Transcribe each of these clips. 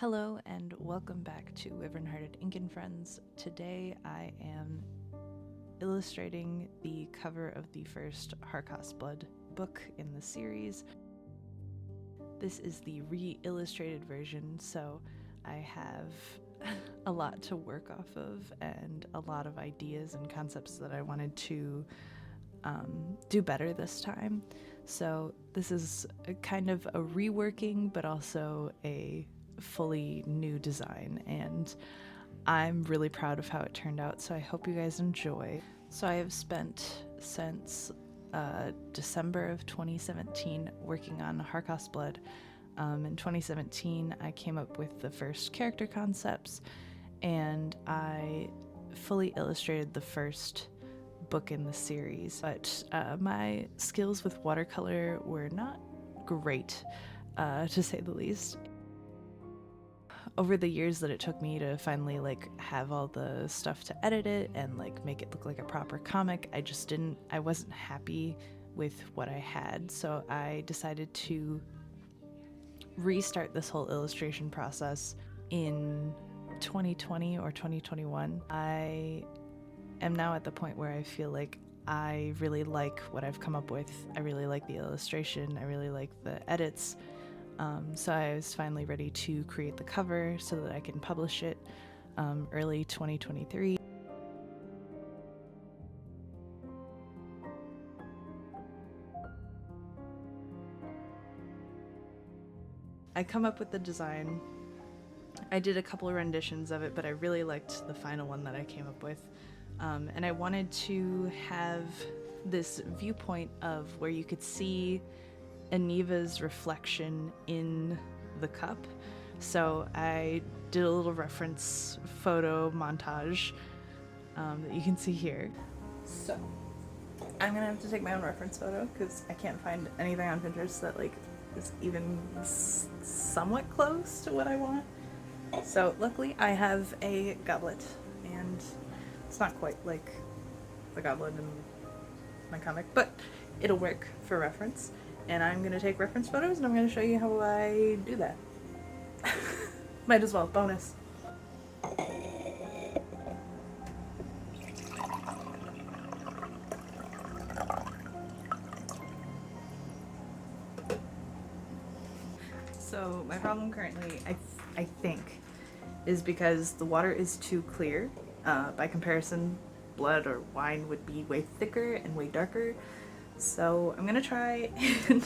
Hello and welcome back to Wyvern-Hearted Ink and Friends. Today I am illustrating the cover of the first Harkøth's Blood book in the series. This is the re-illustrated version, so I have a lot to work off of and a lot of ideas and concepts that I wanted to do better this time. So this is a kind of a reworking, but also a fully new design, and I'm really proud of how it turned out, so I hope you guys enjoy. So I have spent since December of 2017 working on Harkøth's Blood. In 2017 I came up with the first character concepts, and I fully illustrated the first book in the series, but my skills with watercolor were not great, to say the least. Over the years that it took me to finally have all the stuff to edit it and make it look like a proper comic, I wasn't happy with what I had, so I decided to restart this whole illustration process in 2020 or 2021. I am now at the point where I feel like I really like what I've come up with. I really like the illustration, I really like the edits. So I was finally ready to create the cover so that I can publish it early 2023. I come up with the design. I did a couple of renditions of it, but I really liked the final one that I came up with. And I wanted to have this viewpoint of where you could see Aniva's reflection in the cup. So I did a little reference photo montage that you can see here. So I'm gonna have to take my own reference photo because I can't find anything on Pinterest that is even somewhat close to what I want. So luckily I have a goblet, and it's not quite like the goblet in my comic, but it'll work for reference. And I'm going to take reference photos, and I'm going to show you how I do that. Might as well, bonus. So my problem currently, I think, is because the water is too clear. By comparison, blood or wine would be way thicker and way darker. So I'm gonna try and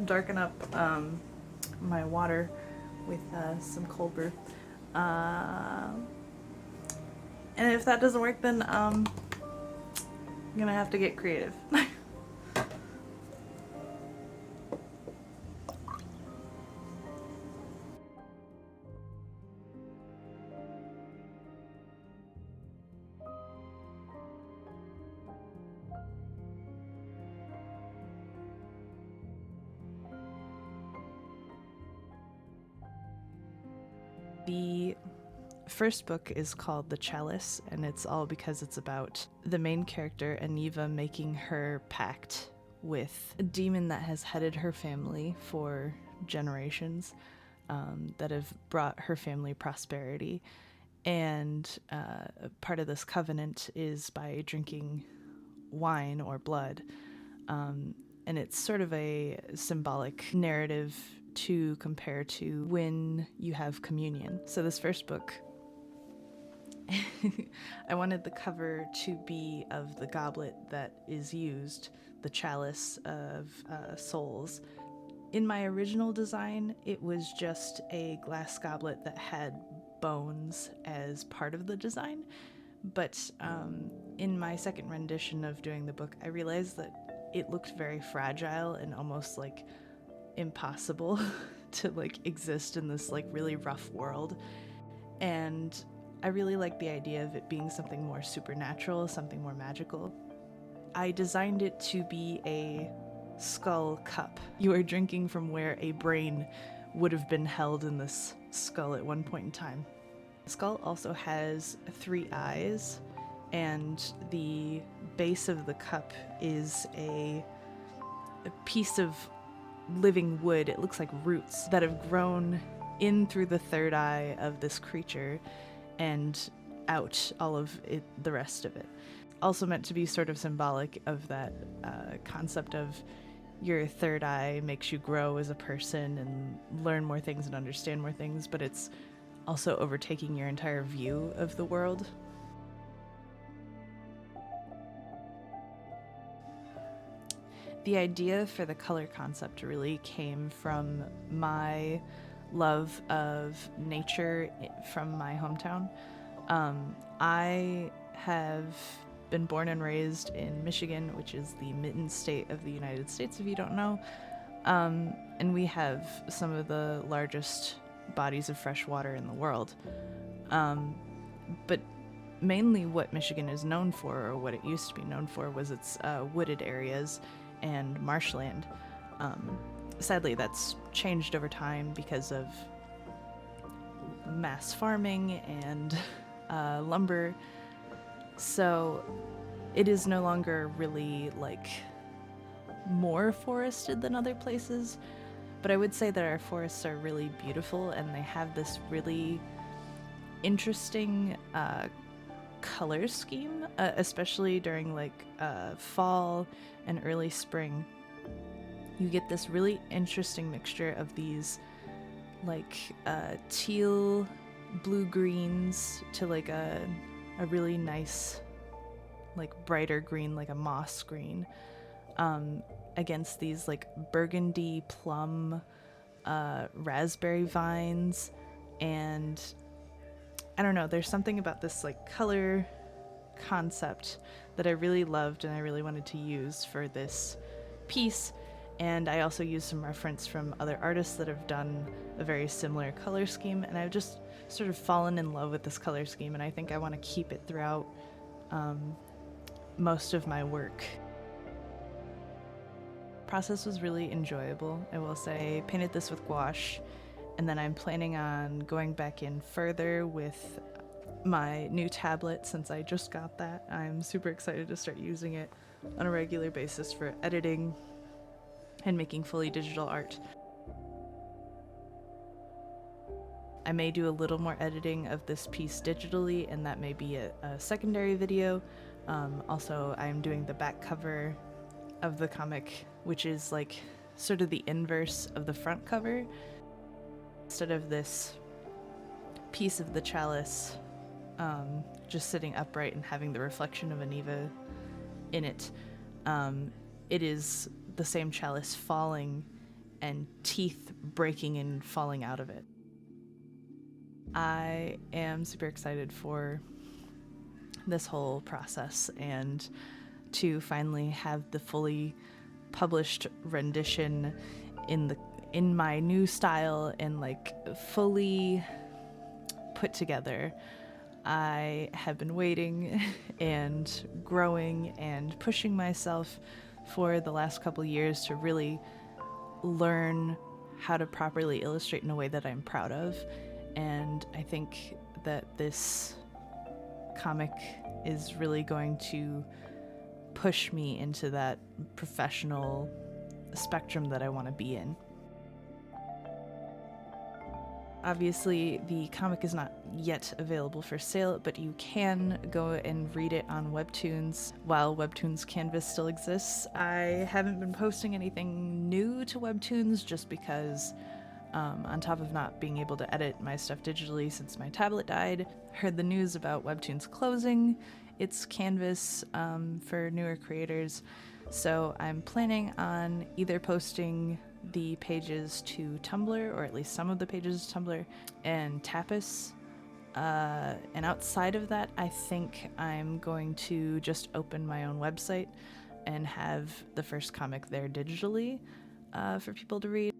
darken up my water with some cold brew. And if that doesn't work, then I'm gonna have to get creative. The first book is called The Chalice, and it's all because it's about the main character, Aniva, making her pact with a demon that has headed her family for generations, that have brought her family prosperity. And part of this covenant is by drinking wine or blood. And it's sort of a symbolic narrative to compare to when you have communion. So this first book, I wanted the cover to be of the goblet that is used, the chalice of souls. In my original design, it was just a glass goblet that had bones as part of the design, but in my second rendition of doing the book, I realized that it looked very fragile and almost impossible to exist in this really rough world. And I really like the idea of it being something more supernatural, something more magical. I designed it to be a skull cup. You are drinking from where a brain would have been held in this skull at one point in time. The skull also has 3 eyes, and the base of the cup is a piece of living wood. It looks like roots that have grown in through the third eye of this creature and out all of it, the rest of it. Also meant to be sort of symbolic of that concept of your third eye makes you grow as a person and learn more things and understand more things, but it's also overtaking your entire view of the world. The idea for the color concept really came from my love of nature from my hometown. I have been born and raised in Michigan, which is the mitten state of the United States, if you don't know. And we have some of the largest bodies of fresh water in the world. But mainly what Michigan is known for, or what it used to be known for, was its wooded areas and marshland. Sadly, that's changed over time because of mass farming and lumber. So it is no longer really like more forested than other places, but I would say that our forests are really beautiful, and they have this really interesting color scheme, especially during like fall and early spring. You get this really interesting mixture of these like teal blue greens to like a really nice like brighter green, like a moss green, against these like burgundy plum raspberry vines. And I don't know, there's something about this like color concept that I really loved and I really wanted to use for this piece. And I also used some reference from other artists that have done a very similar color scheme, and I've just sort of fallen in love with this color scheme, and I think I want to keep it throughout most of my work. Process was really enjoyable, I will say. I painted this with gouache, and then I'm planning on going back in further with my new tablet since I just got that. I'm super excited to start using it on a regular basis for editing and making fully digital art. I may do a little more editing of this piece digitally, and that may be a secondary video. Also, I'm doing the back cover of the comic, which is like sort of the inverse of the front cover. Instead of this piece of the chalice just sitting upright and having the reflection of Aniva in it, it is the same chalice falling and teeth breaking and falling out of it. I am super excited for this whole process and to finally have the fully published rendition in my new style and like fully put together. I have been waiting and growing and pushing myself for the last couple years to really learn how to properly illustrate in a way that I'm proud of. And I think that this comic is really going to push me into that professional spectrum that I want to be in. Obviously, the comic is not yet available for sale, but you can go and read it on Webtoons while Webtoons Canvas still exists. I haven't been posting anything new to Webtoons just because, on top of not being able to edit my stuff digitally since my tablet died, heard the news about Webtoons closing its Canvas for newer creators. So I'm planning on either posting the pages to Tumblr, or at least some of the pages to Tumblr, and Tapas. And outside of that, I think I'm going to just open my own website and have the first comic there digitally for people to read.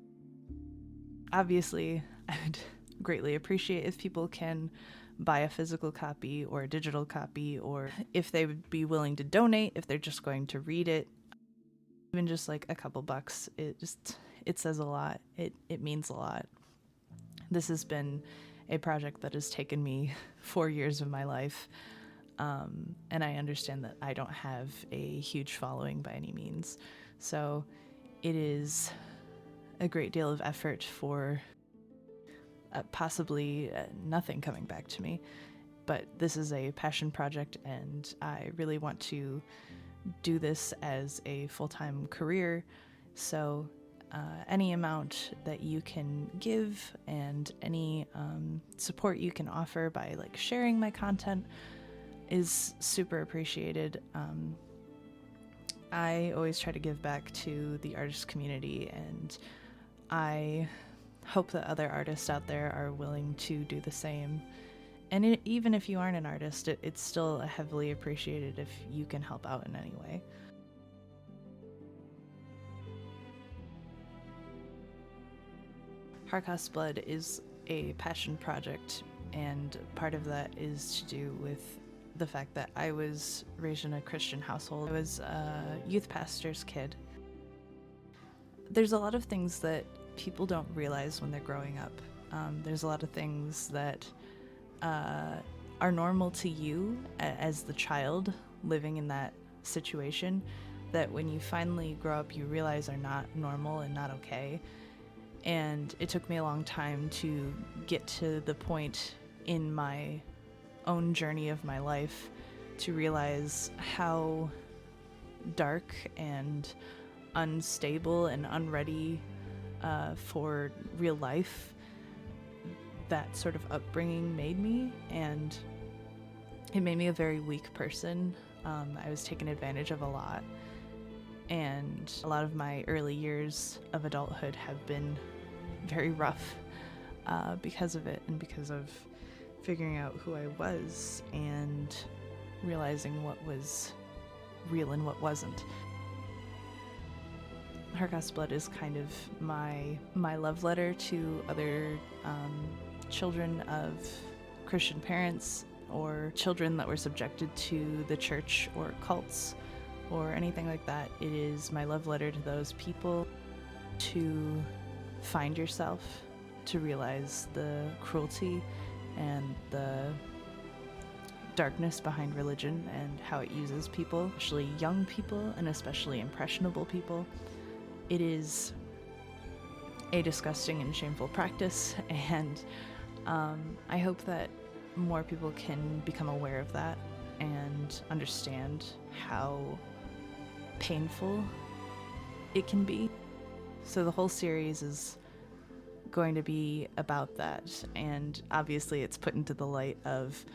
Obviously, I would greatly appreciate if people can buy a physical copy or a digital copy, or if they would be willing to donate, if they're just going to read it. Even just like a couple bucks, it says a lot. It means a lot. This has been a project that has taken me 4 years of my life, and I understand that I don't have a huge following by any means. So it is a great deal of effort for possibly nothing coming back to me. But this is a passion project, and I really want to do this as a full-time career. So any amount that you can give and any support you can offer by like sharing my content is super appreciated. I always try to give back to the artist community, and I hope that other artists out there are willing to do the same. And even if you aren't an artist, it's still heavily appreciated if you can help out in any way. Harkøth's Blood is a passion project, and part of that is to do with the fact that I was raised in a Christian household. I was a youth pastor's kid. There's a lot of things that people don't realize when they're growing up. There's a lot of things that are normal to you as the child living in that situation that when you finally grow up you realize are not normal and not okay. And it took me a long time to get to the point in my own journey of my life to realize how dark and unstable and unready for real life that sort of upbringing made me, and it made me a very weak person. I was taken advantage of a lot, and a lot of my early years of adulthood have been very rough because of it, and because of figuring out who I was and realizing what was real and what wasn't. Harkøth's Blood is kind of my love letter to other children of Christian parents, or children that were subjected to the church or cults or anything like that. It is my love letter to those people, to find yourself, to realize the cruelty and the darkness behind religion and how it uses people, especially young people and especially impressionable people. It is a disgusting and shameful practice, and I hope that more people can become aware of that and understand how painful it can be. So the whole series is going to be about that, and obviously it's put into the light of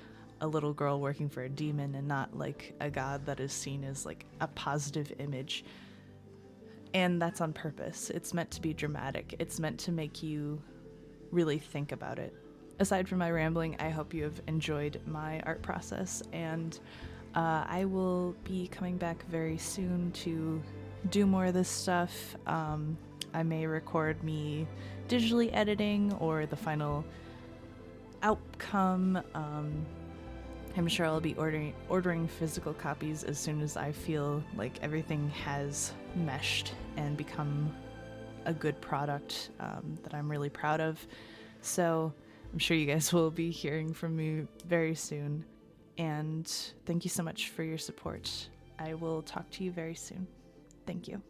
a little girl working for a demon and not like a god that is seen as like a positive image. And that's on purpose. It's meant to be dramatic. It's meant to make you really think about it. Aside from my rambling, I hope you have enjoyed my art process, and I will be coming back very soon to do more of this stuff. I may record me digitally editing or the final outcome. I'm sure I'll be ordering physical copies as soon as I feel like everything has meshed and become a good product that I'm really proud of. So I'm sure you guys will be hearing from me very soon. And thank you so much for your support. I will talk to you very soon. Thank you.